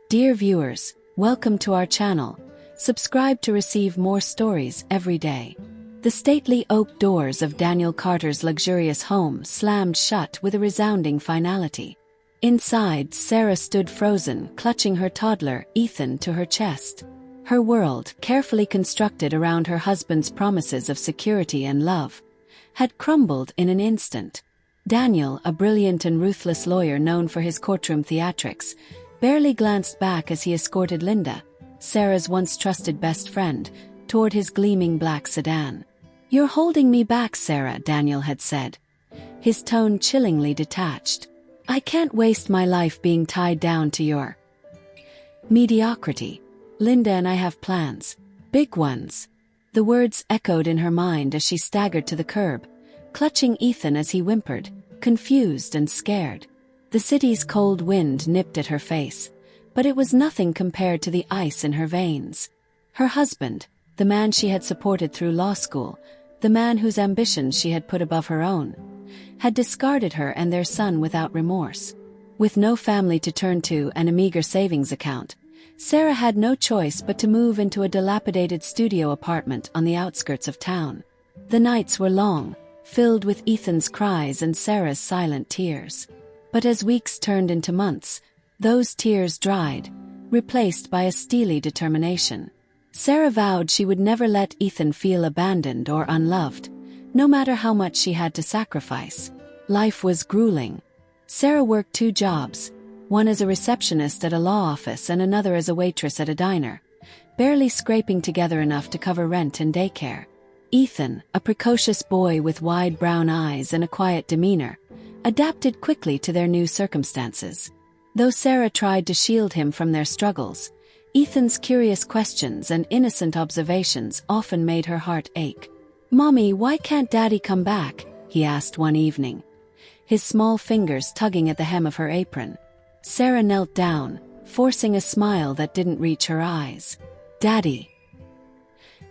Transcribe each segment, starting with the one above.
Dear viewers, welcome to our channel. Subscribe to receive more stories every day. The stately oak doors of Daniel Carter's luxurious home slammed shut with a resounding finality. Inside, Sarah stood frozen, clutching her toddler, Ethan, to her chest. Her world, carefully constructed around her husband's promises of security and love, had crumbled in an instant. Daniel, a brilliant and ruthless lawyer known for his courtroom theatrics, barely glanced back as he escorted Linda, Sarah's once trusted best friend, toward his gleaming black sedan. "You're holding me back, Sarah," Daniel had said, his tone chillingly detached. "I can't waste my life being tied down to your mediocrity. Linda and I have plans. Big ones." The words echoed in her mind as she staggered to the curb, clutching Ethan as he whimpered, confused and scared. The city's cold wind nipped at her face, but it was nothing compared to the ice in her veins. Her husband, the man she had supported through law school, the man whose ambitions she had put above her own, had discarded her and their son without remorse. With no family to turn to and a meager savings account, Sarah had no choice but to move into a dilapidated studio apartment on the outskirts of town. The nights were long, filled with Ethan's cries and Sarah's silent tears. But as weeks turned into months, those tears dried, replaced by a steely determination. Sarah vowed she would never let Ethan feel abandoned or unloved, no matter how much she had to sacrifice. Life was grueling. Sarah worked 2 jobs, one as a receptionist at a law office and another as a waitress at a diner, barely scraping together enough to cover rent and daycare. Ethan, a precocious boy with wide brown eyes and a quiet demeanor, adapted quickly to their new circumstances. Though Sarah tried to shield him from their struggles, Ethan's curious questions and innocent observations often made her heart ache. "Mommy, why can't Daddy come back?" he asked one evening, his small fingers tugging at the hem of her apron. Sarah knelt down, forcing a smile that didn't reach her eyes. "Daddy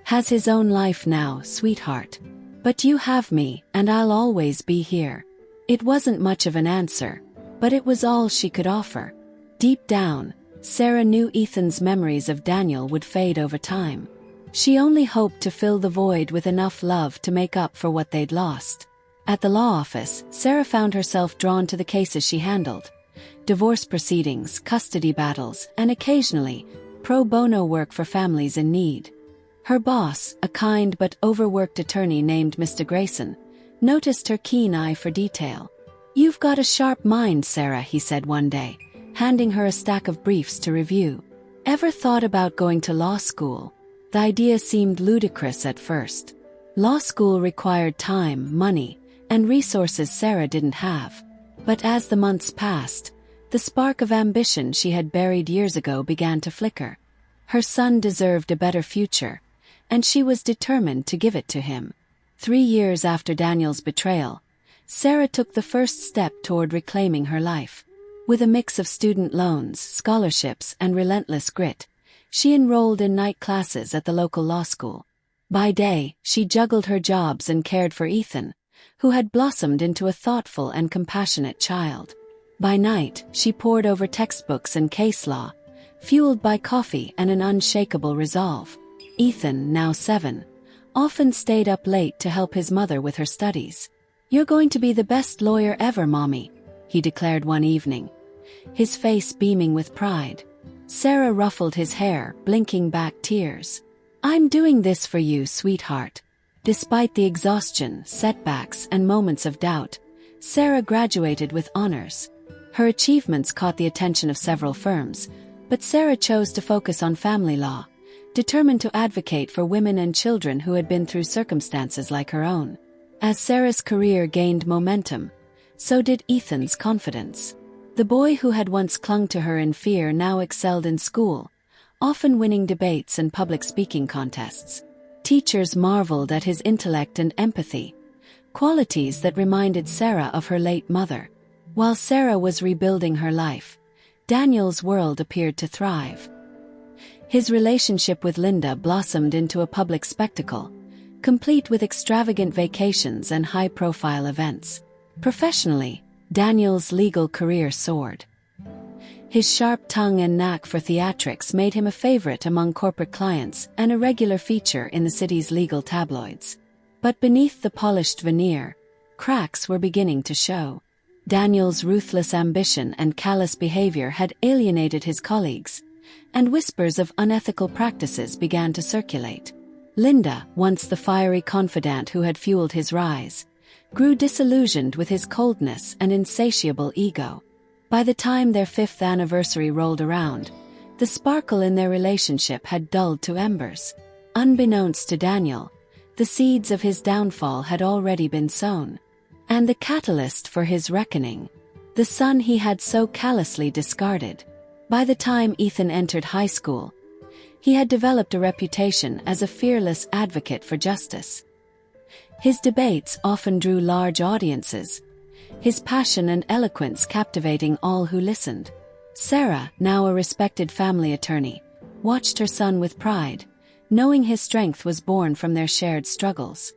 has his own life now, sweetheart. But you have me, and I'll always be here." It wasn't much of an answer, but it was all she could offer. Deep down, Sarah knew Ethan's memories of Daniel would fade over time. She only hoped to fill the void with enough love to make up for what they'd lost. At the law office, Sarah found herself drawn to the cases she handled: divorce proceedings, custody battles, and occasionally, pro bono work for families in need. Her boss, a kind but overworked attorney named Mr. Grayson, noticed her keen eye for detail. "You've got a sharp mind, Sarah," he said one day, handing her a stack of briefs to review. "Ever thought about going to law school?" The idea seemed ludicrous at first. Law school required time, money, and resources Sarah didn't have. But as the months passed, the spark of ambition she had buried years ago began to flicker. Her son deserved a better future, and she was determined to give it to him. 3 years after Daniel's betrayal, Sarah took the first step toward reclaiming her life. With a mix of student loans, scholarships, and relentless grit, she enrolled in night classes at the local law school. By day, she juggled her jobs and cared for Ethan, who had blossomed into a thoughtful and compassionate child. By night, she pored over textbooks and case law, fueled by coffee and an unshakable resolve. Ethan, now 7, often stayed up late to help his mother with her studies. "You're going to be the best lawyer ever, Mommy," he declared one evening, his face beaming with pride. Sarah ruffled his hair, blinking back tears. "I'm doing this for you, sweetheart." Despite the exhaustion, setbacks, and moments of doubt, Sarah graduated with honors. Her achievements caught the attention of several firms, but Sarah chose to focus on family law, determined to advocate for women and children who had been through circumstances like her own. As Sarah's career gained momentum, so did Ethan's confidence. The boy who had once clung to her in fear now excelled in school, often winning debates and public speaking contests. Teachers marveled at his intellect and empathy, qualities that reminded Sarah of her late mother. While Sarah was rebuilding her life, Daniel's world appeared to thrive. His relationship with Linda blossomed into a public spectacle, complete with extravagant vacations and high-profile events. Professionally, Daniel's legal career soared. His sharp tongue and knack for theatrics made him a favorite among corporate clients and a regular feature in the city's legal tabloids. But beneath the polished veneer, cracks were beginning to show. Daniel's ruthless ambition and callous behavior had alienated his colleagues, and whispers of unethical practices began to circulate. Linda, once the fiery confidant who had fueled his rise, grew disillusioned with his coldness and insatiable ego. By the time their 5th anniversary rolled around, the sparkle in their relationship had dulled to embers. Unbeknownst to Daniel, the seeds of his downfall had already been sown. And the catalyst for his reckoning, the son he had so callously discarded. By the time Ethan entered high school, he had developed a reputation as a fearless advocate for justice. His debates often drew large audiences, his passion and eloquence captivating all who listened. Sarah, now a respected family attorney, watched her son with pride, knowing his strength was born from their shared struggles.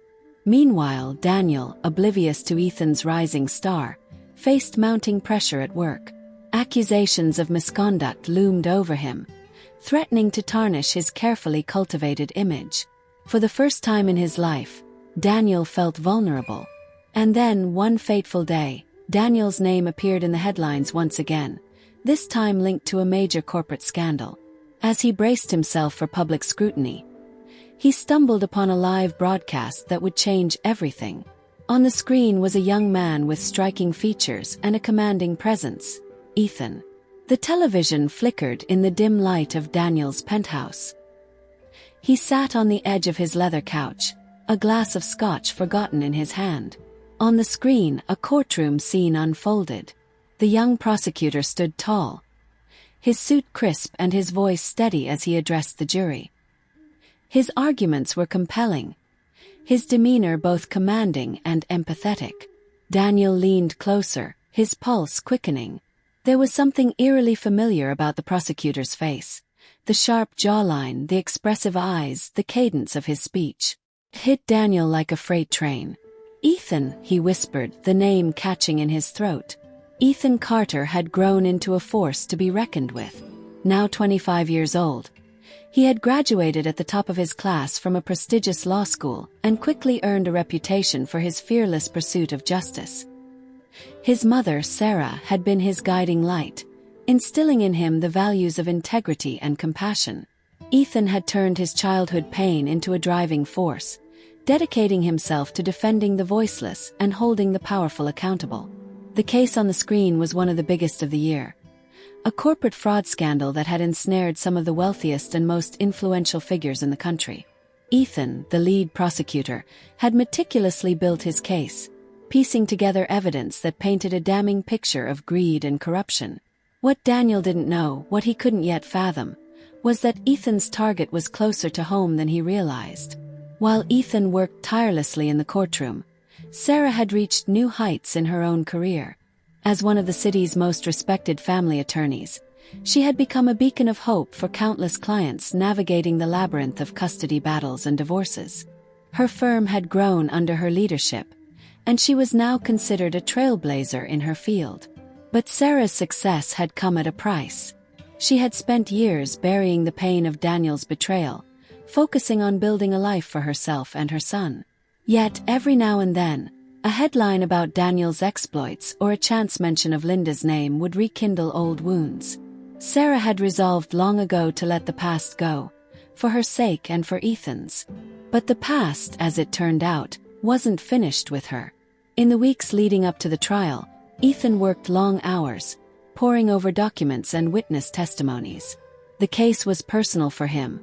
Meanwhile, Daniel, oblivious to Ethan's rising star, faced mounting pressure at work. Accusations of misconduct loomed over him, threatening to tarnish his carefully cultivated image. For the first time in his life, Daniel felt vulnerable. And then, one fateful day, Daniel's name appeared in the headlines once again, this time linked to a major corporate scandal. As he braced himself for public scrutiny, he stumbled upon a live broadcast that would change everything. On the screen was a young man with striking features and a commanding presence, Ethan. The television flickered in the dim light of Daniel's penthouse. He sat on the edge of his leather couch, a glass of scotch forgotten in his hand. On the screen, a courtroom scene unfolded. The young prosecutor stood tall, his suit crisp and his voice steady as he addressed the jury. His arguments were compelling, his demeanor both commanding and empathetic. Daniel leaned closer, his pulse quickening. There was something eerily familiar about the prosecutor's face. The sharp jawline, the expressive eyes, the cadence of his speech hit Daniel like a freight train. "Ethan," he whispered, the name catching in his throat. Ethan Carter had grown into a force to be reckoned with. Now 25 years old, he had graduated at the top of his class from a prestigious law school and quickly earned a reputation for his fearless pursuit of justice. His mother, Sarah, had been his guiding light, instilling in him the values of integrity and compassion. Ethan had turned his childhood pain into a driving force, dedicating himself to defending the voiceless and holding the powerful accountable. The case on the screen was one of the biggest of the year. A corporate fraud scandal that had ensnared some of the wealthiest and most influential figures in the country. Ethan, the lead prosecutor, had meticulously built his case, piecing together evidence that painted a damning picture of greed and corruption. What Daniel didn't know, what he couldn't yet fathom, was that Ethan's target was closer to home than he realized. While Ethan worked tirelessly in the courtroom, Sarah had reached new heights in her own career. As one of the city's most respected family attorneys, she had become a beacon of hope for countless clients navigating the labyrinth of custody battles and divorces. Her firm had grown under her leadership, and she was now considered a trailblazer in her field. But Sarah's success had come at a price. She had spent years burying the pain of Daniel's betrayal, focusing on building a life for herself and her son. Yet, every now and then, a headline about Daniel's exploits or a chance mention of Linda's name would rekindle old wounds. Sarah had resolved long ago to let the past go, for her sake and for Ethan's. But the past, as it turned out, wasn't finished with her. In the weeks leading up to the trial, Ethan worked long hours, poring over documents and witness testimonies. The case was personal for him,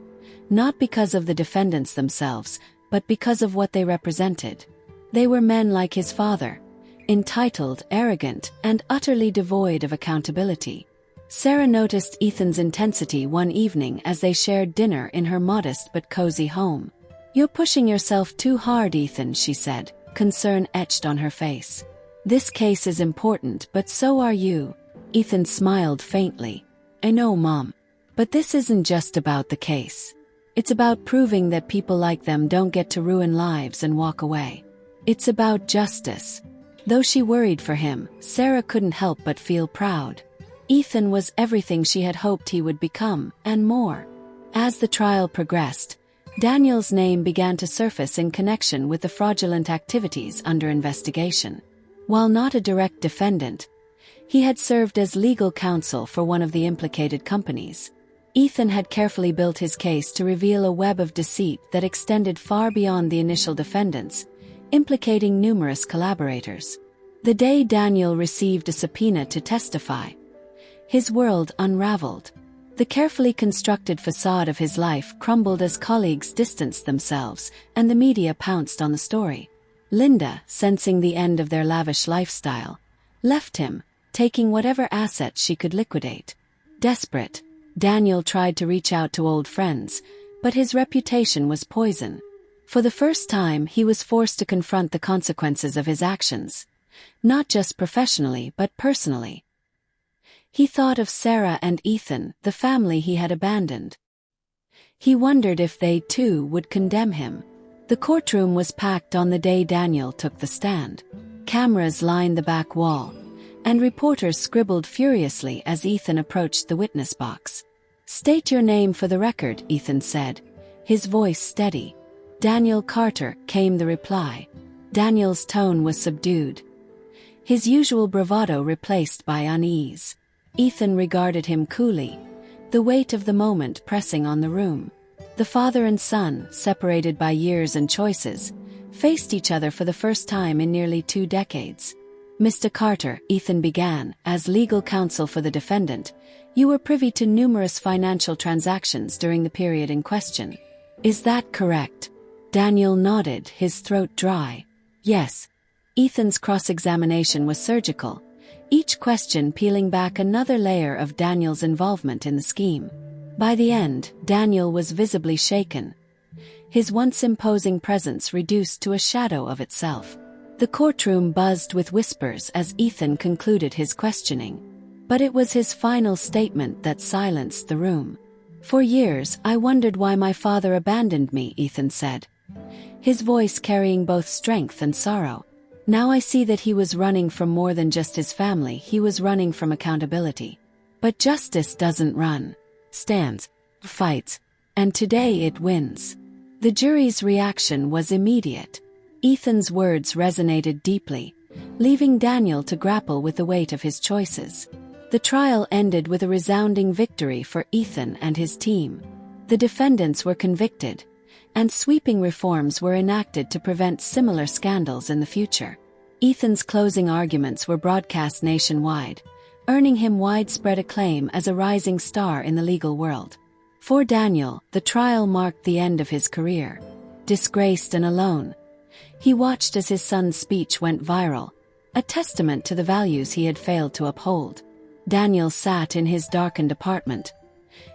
not because of the defendants themselves, but because of what they represented. They were men like his father, entitled, arrogant, and utterly devoid of accountability. Sarah noticed Ethan's intensity one evening as they shared dinner in her modest but cozy home. "You're pushing yourself too hard, Ethan," she said, concern etched on her face. "This case is important, but so are you." Ethan smiled faintly. "I know, Mom. But this isn't just about the case. It's about proving that people like them don't get to ruin lives and walk away. It's about justice." Though she worried for him, Sarah couldn't help but feel proud. Ethan was everything she had hoped he would become, and more. As the trial progressed, Daniel's name began to surface in connection with the fraudulent activities under investigation. While not a direct defendant, he had served as legal counsel for one of the implicated companies. Ethan had carefully built his case to reveal a web of deceit that extended far beyond the initial defendants, implicating numerous collaborators. The day Daniel received a subpoena to testify, his world unraveled. The carefully constructed facade of his life crumbled as colleagues distanced themselves, and the media pounced on the story. Linda, sensing the end of their lavish lifestyle, left him, taking whatever assets she could liquidate. Desperate, Daniel tried to reach out to old friends, but his reputation was poison. For the first time, he was forced to confront the consequences of his actions, not just professionally but personally. He thought of Sarah and Ethan, the family he had abandoned. He wondered if they too would condemn him. The courtroom was packed on the day Daniel took the stand. Cameras lined the back wall, and reporters scribbled furiously as Ethan approached the witness box. "State your name for the record," Ethan said, his voice steady. "Daniel Carter," came the reply. Daniel's tone was subdued, his usual bravado replaced by unease. Ethan regarded him coolly, the weight of the moment pressing on the room. The father and son, separated by years and choices, faced each other for the first time in nearly 2 decades. "Mr. Carter," Ethan began, as legal counsel for the defendant, "you were privy to numerous financial transactions during the period in question. Is that correct?" Daniel nodded, his throat dry. "Yes." Ethan's cross-examination was surgical, each question peeling back another layer of Daniel's involvement in the scheme. By the end, Daniel was visibly shaken, his once imposing presence reduced to a shadow of itself. The courtroom buzzed with whispers as Ethan concluded his questioning. But it was his final statement that silenced the room. "For years, I wondered why my father abandoned me," Ethan said, his voice carrying both strength and sorrow. "Now I see that he was running from more than just his family, he was running from accountability. But justice doesn't run, stands, fights, and today it wins." The jury's reaction was immediate. Ethan's words resonated deeply, leaving Daniel to grapple with the weight of his choices. The trial ended with a resounding victory for Ethan and his team. The defendants were convicted, and sweeping reforms were enacted to prevent similar scandals in the future. Ethan's closing arguments were broadcast nationwide, earning him widespread acclaim as a rising star in the legal world. For Daniel, the trial marked the end of his career. Disgraced and alone, he watched as his son's speech went viral, a testament to the values he had failed to uphold. Daniel sat in his darkened apartment,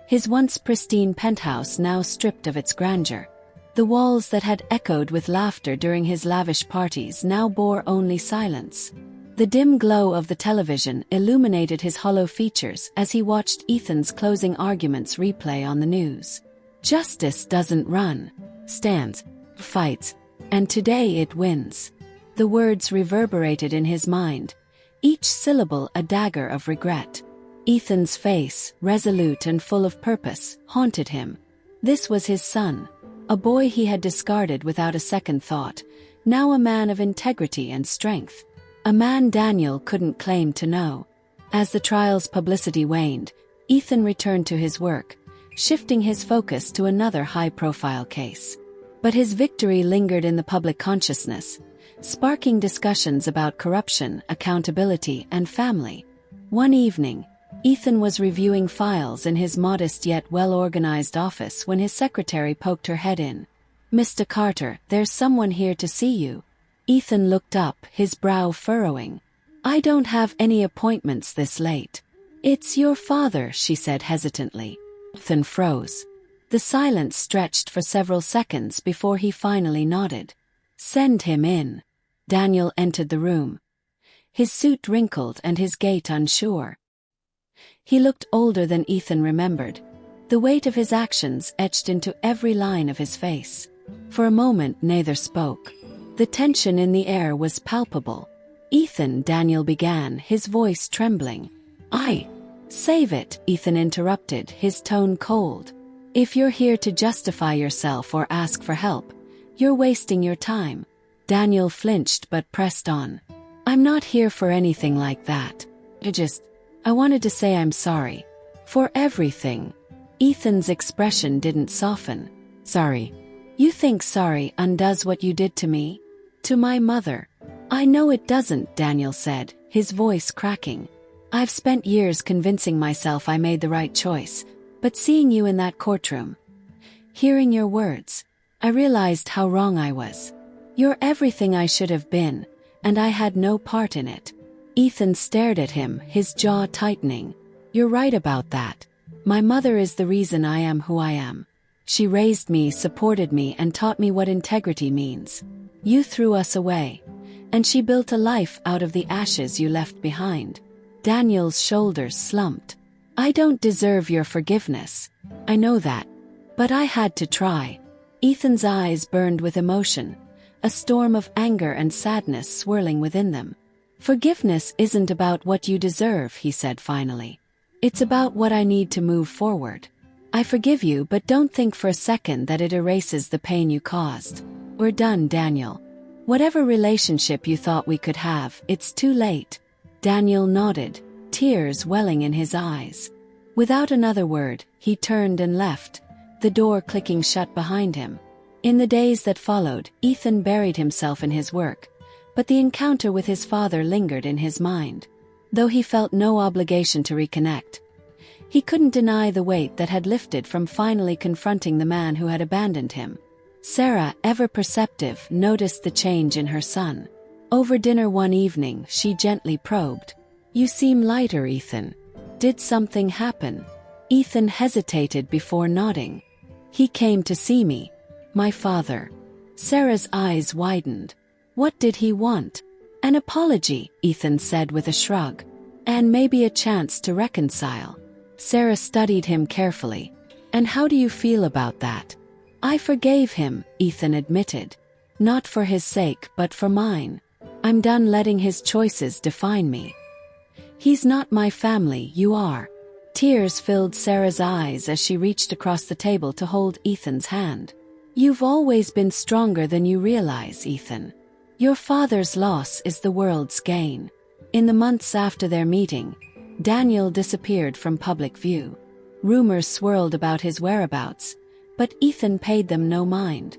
his once pristine penthouse now stripped of its grandeur. The walls that had echoed with laughter during his lavish parties now bore only silence. The dim glow of the television illuminated his hollow features as he watched Ethan's closing arguments replay on the news. "Justice doesn't run, stands, fights, and today it wins." The words reverberated in his mind, each syllable a dagger of regret. Ethan's face, resolute and full of purpose, haunted him. This was his son, a boy he had discarded without a second thought, now a man of integrity and strength. A man Daniel couldn't claim to know. As the trial's publicity waned, Ethan returned to his work, shifting his focus to another high-profile case. But his victory lingered in the public consciousness, sparking discussions about corruption, accountability, and family. One evening, Ethan was reviewing files in his modest yet well-organized office when his secretary poked her head in. "Mr. Carter, there's someone here to see you." Ethan looked up, his brow furrowing. "I don't have any appointments this late." "It's your father," she said hesitantly. Ethan froze. The silence stretched for several seconds before he finally nodded. "Send him in." Daniel entered the room, his suit wrinkled and his gait unsure. He looked older than Ethan remembered, the weight of his actions etched into every line of his face. For a moment neither spoke. The tension in the air was palpable. "Ethan," Daniel began, his voice trembling. Save it, Ethan interrupted, his tone cold. If you're here to justify yourself or ask for help, you're wasting your time. Daniel flinched but pressed on. I'm not here for anything like that. I wanted to say I'm sorry. For everything. Ethan's expression didn't soften. Sorry. You think sorry undoes what you did to me? To my mother? I know it doesn't, Daniel said, his voice cracking. I've spent years convincing myself I made the right choice, but seeing you in that courtroom, hearing your words, I realized how wrong I was. You're everything I should have been, and I had no part in it. Ethan stared at him, his jaw tightening. You're right about that. My mother is the reason I am who I am. She raised me, supported me, and taught me what integrity means. You threw us away, and she built a life out of the ashes you left behind. Daniel's shoulders slumped. I don't deserve your forgiveness. I know that. But I had to try. Ethan's eyes burned with emotion, a storm of anger and sadness swirling within them. Forgiveness isn't about what you deserve, he said finally. It's about what I need to move forward. I forgive you, but don't think for a second that it erases the pain you caused. We're done, Daniel. Whatever relationship you thought we could have, it's too late. Daniel nodded, tears welling in his eyes. Without another word, he turned and left, the door clicking shut behind him. In the days that followed, Ethan buried himself in his work, but the encounter with his father lingered in his mind. Though he felt no obligation to reconnect, he couldn't deny the weight that had lifted from finally confronting the man who had abandoned him. Sarah, ever perceptive, noticed the change in her son. Over dinner one evening, she gently probed. You seem lighter, Ethan. Did something happen? Ethan hesitated before nodding. He came to see me. My father. Sarah's eyes widened. What did he want? An apology, Ethan said with a shrug. And maybe a chance to reconcile. Sarah studied him carefully. And how do you feel about that? I forgave him, Ethan admitted. Not for his sake, but for mine. I'm done letting his choices define me. He's not my family, you are. Tears filled Sarah's eyes as she reached across the table to hold Ethan's hand. You've always been stronger than you realize, Ethan. Your father's loss is the world's gain. In the months after their meeting, Daniel disappeared from public view. Rumors swirled about his whereabouts, but Ethan paid them no mind.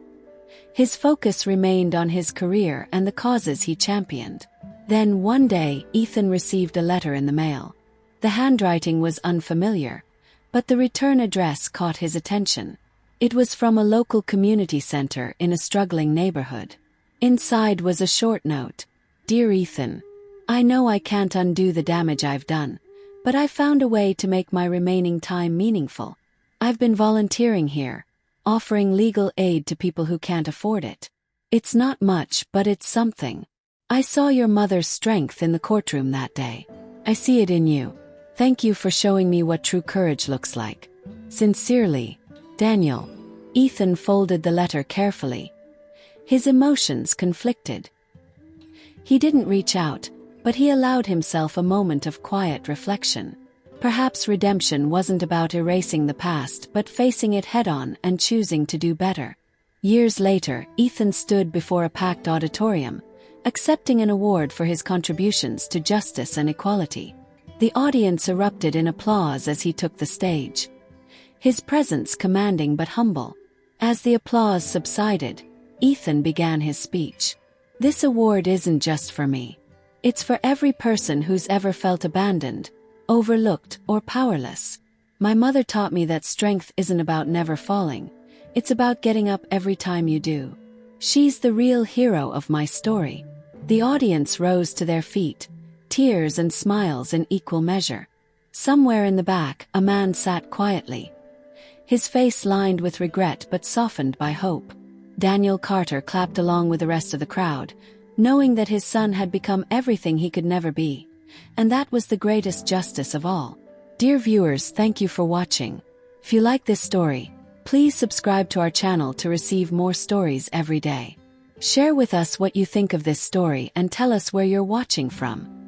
His focus remained on his career and the causes he championed. Then one day, Ethan received a letter in the mail. The handwriting was unfamiliar, but the return address caught his attention. It was from a local community center in a struggling neighborhood. Inside was a short note. Dear Ethan, I know I can't undo the damage I've done, but I found a way to make my remaining time meaningful. I've been volunteering here, offering legal aid to people who can't afford it. It's not much, but it's something. I saw your mother's strength in the courtroom that day. I see it in you. Thank you for showing me what true courage looks like. Sincerely, Daniel. Ethan folded the letter carefully. His emotions conflicted. He didn't reach out, but he allowed himself a moment of quiet reflection. Perhaps redemption wasn't about erasing the past, but facing it head-on and choosing to do better. Years later, Ethan stood before a packed auditorium, accepting an award for his contributions to justice and equality. The audience erupted in applause as he took the stage, his presence commanding but humble. As the applause subsided, Ethan began his speech. This award isn't just for me. It's for every person who's ever felt abandoned, overlooked, or powerless. My mother taught me that strength isn't about never falling. It's about getting up every time you do. She's the real hero of my story. The audience rose to their feet, tears and smiles in equal measure. Somewhere in the back, a man sat quietly, his face lined with regret but softened by hope. Daniel Carter clapped along with the rest of the crowd, knowing that his son had become everything he could never be. And that was the greatest justice of all. Dear viewers, thank you for watching. If you like this story, please subscribe to our channel to receive more stories every day. Share with us what you think of this story and tell us where you're watching from.